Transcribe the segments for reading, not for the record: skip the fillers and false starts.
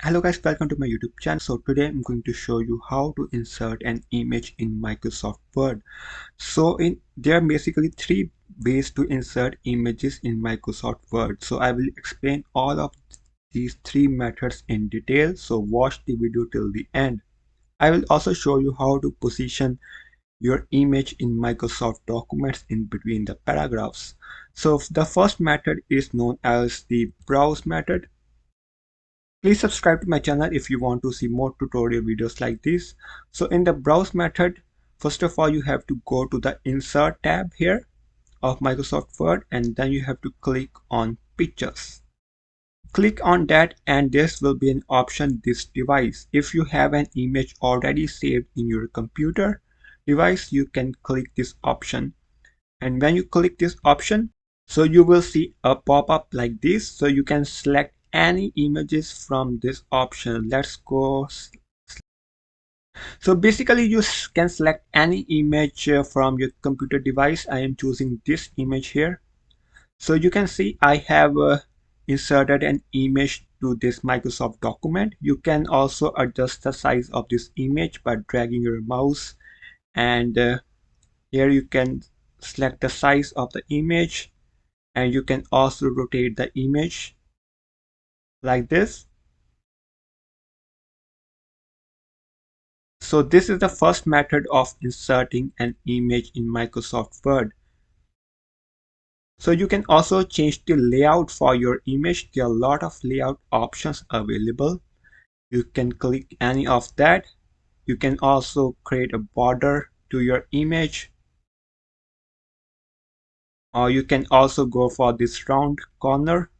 Hello guys, welcome to my YouTube channel. So today I'm going to show you how to insert an image in Microsoft Word. There are basically three ways to insert images in Microsoft Word. So I will explain all of these three methods in detail. So watch the video till the end. I will also show you how to position your image in Microsoft Documents in between the paragraphs. So the first method is known as the browse method. Please subscribe to my channel if you want to see more tutorial videos like this. So in the browse method, first of all, you have to go to the insert tab here of Microsoft Word, and then you have to click on pictures. Click on that and this will be an option, this device. If you have an image already saved in your computer device, you can click this option. And when you click this option, so you will see a pop-up like this. So you can select any images from this option. Let's go. So basically you can select any image from your computer device. I am choosing this image here. So you can see I have inserted an image to this Microsoft document. You can also adjust the size of this image by dragging your mouse, and here you can select the size of the image, and you can also rotate the image like this. So this is the first method of inserting an image in Microsoft Word. So you can also change the layout for your image. There are a lot of layout options available. You can click any of that. You can also create a border to your image, or you can also go for this round corner,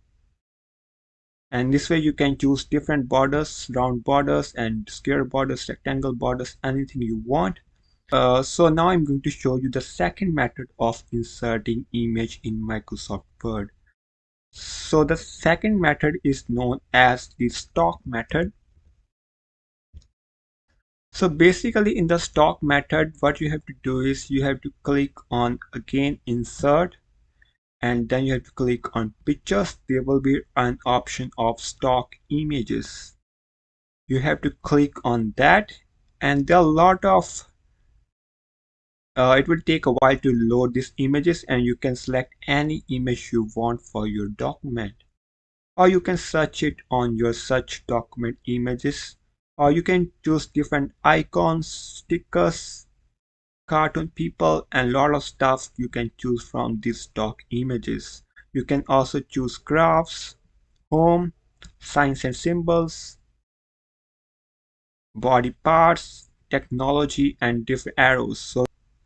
and this way you can choose different borders, round borders and square borders, rectangle borders, anything you want. So now I'm going to show you the second method of inserting image in Microsoft Word. So the second method is known as the stock method. So basically in the stock method, what you have to do is you have to click on again insert, and then you have to click on pictures. There will be an option of stock images. You have to click on that, and there are a lot of it will take a while to load these images, and you can select any image you want for your document, or you can search it on your search document images, or you can choose different icons, stickers, cartoon people, and a lot of stuff you can choose from these stock images. You can also choose graphs, home, signs and symbols, body parts, technology, and different arrows.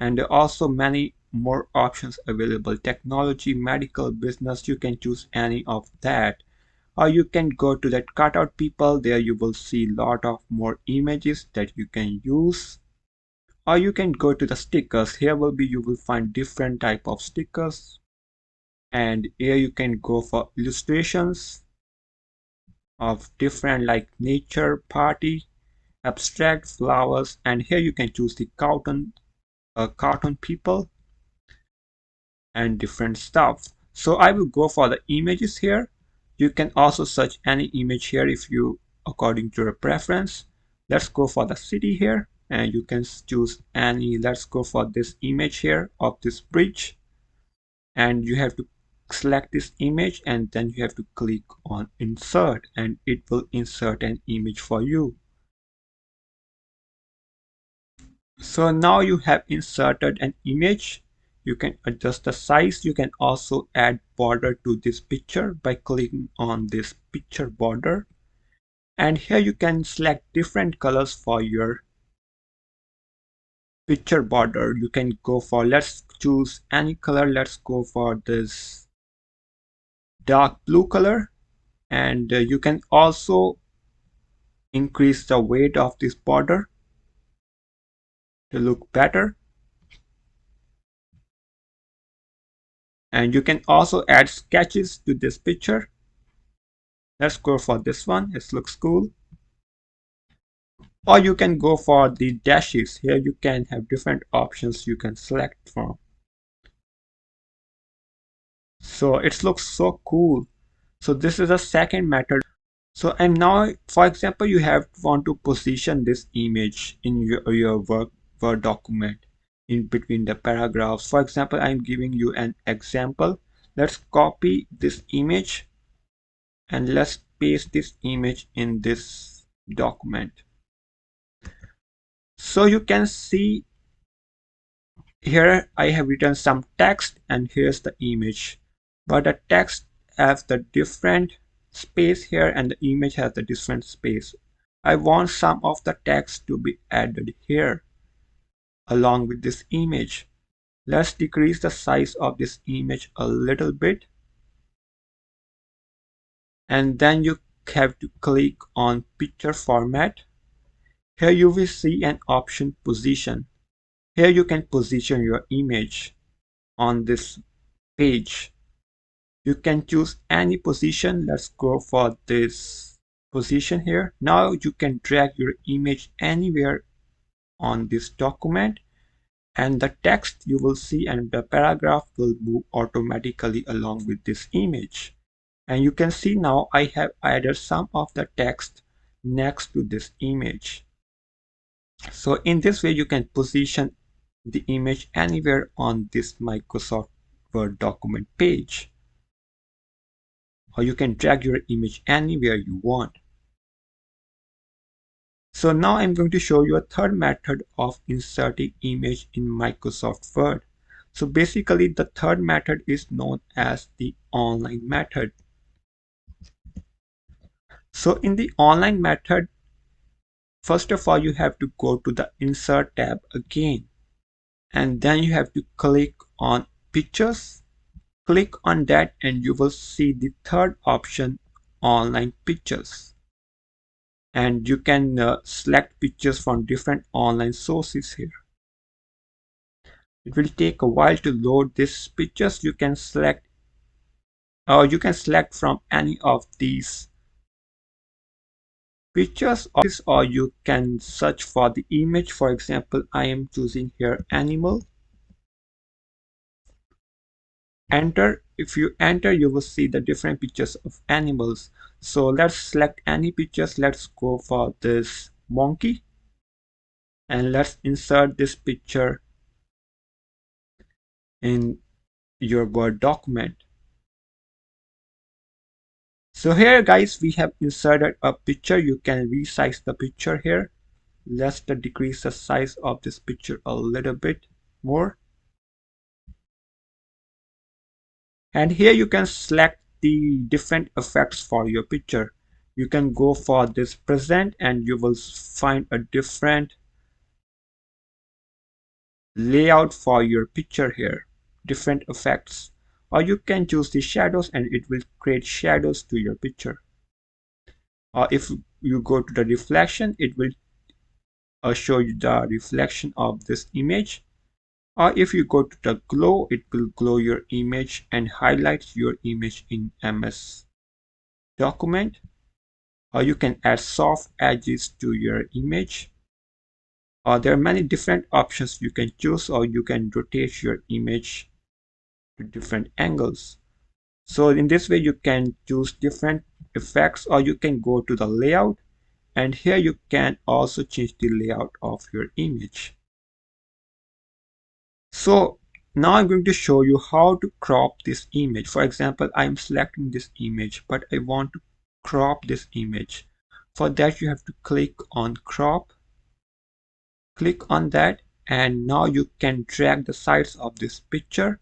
And there are also many more options available. Technology, medical, business, you can choose any of that. Or you can go to that cutout people. There you will see a lot of more images that you can use. Or you can go to the stickers. Here will be, you will find different type of stickers, and here you can go for illustrations of different like nature, party, abstract, flowers, and here you can choose the cartoon people and different stuff. So I will go for the images here. You can also search any image here if you according to your preference. Let's go for the city here, and you can choose any. Let's go for this image here of this bridge, and you have to select this image, and then you have to click on insert, and it will insert an image for you. So now you have inserted an image. You can adjust the size. You can also add border to this picture by clicking on this picture border. And here you can select different colors for your picture border. You can go for, let's choose any color. Let's go for this dark blue color. And you can also increase the weight of this border to look better. And you can also add sketches to this picture. Let's go for this one. It looks cool. Or you can go for the dashes. Here you can have different options you can select from. So it looks so cool. So this is a second method. So and now, for example, you have want to position this image in your Word document in between the paragraphs. For example, I'm giving you an example. Let's copy this image and let's paste this image in this document. So you can see here I have written some text and here's the image, but the text has the different space here and the image has the different space. I want some of the text to be added here along with this image. Let's decrease the size of this image a little bit, and then you have to click on picture format. Here you will see an option position. Here you can position your image on this page. You can choose any position. Let's go for this position here. Now you can drag your image anywhere on this document, and the text you will see and the paragraph will move automatically along with this image. And you can see now I have added some of the text next to this image. So in this way you can position the image anywhere on this Microsoft Word document page, or you can drag your image anywhere you want. So now I'm going to show you a third method of inserting image in Microsoft Word. So basically the third method is known as the online method. So in the online method, first of all you have to go to the Insert tab again, and then you have to click on Pictures. Click on that and you will see the third option, Online Pictures. And you can select pictures from different online sources here. It will take a while to load these pictures. You can select from any of these pictures, or you can search for the image. For example, I am choosing here animal. Enter. If you enter, you will see the different pictures of animals. So let's select any pictures. Let's go for this monkey and let's insert this picture in your Word document. So here guys, we have inserted a picture. You can resize the picture here. Let's decrease the size of this picture a little bit more. And here you can select the different effects for your picture. You can go for this present and you will find a different layout for your picture here, different effects. Or you can choose the shadows and it will create shadows to your picture. Or if you go to the reflection, it will show you the reflection of this image. Or if you go to the glow, it will glow your image and highlight your image in MS document. Or you can add soft edges to your image. Or there are many different options you can choose, or you can rotate your image to different angles. So in this way you can choose different effects, or you can go to the layout, and here you can also change the layout of your image. So now I'm going to show you how to crop this image. For example, I'm selecting this image, but I want to crop this image. For that, you have to click on crop. Click on that, and now you can drag the sides of this picture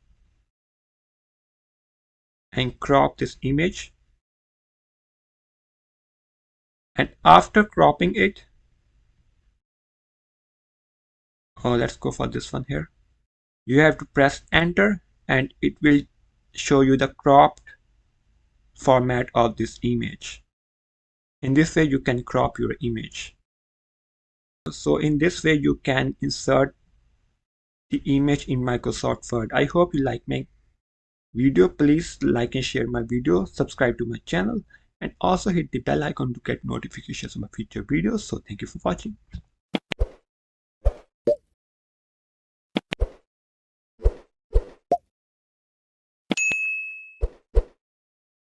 and crop this image. And after cropping it, let's go for this one here. You have to press enter and it will show you the cropped format of this image. In this way you can crop your image. So in this way you can insert the image in Microsoft Word. I hope you like my video. Please like and share my video, subscribe to my channel, and also hit the bell icon to get notifications of my future videos. So thank you for watching.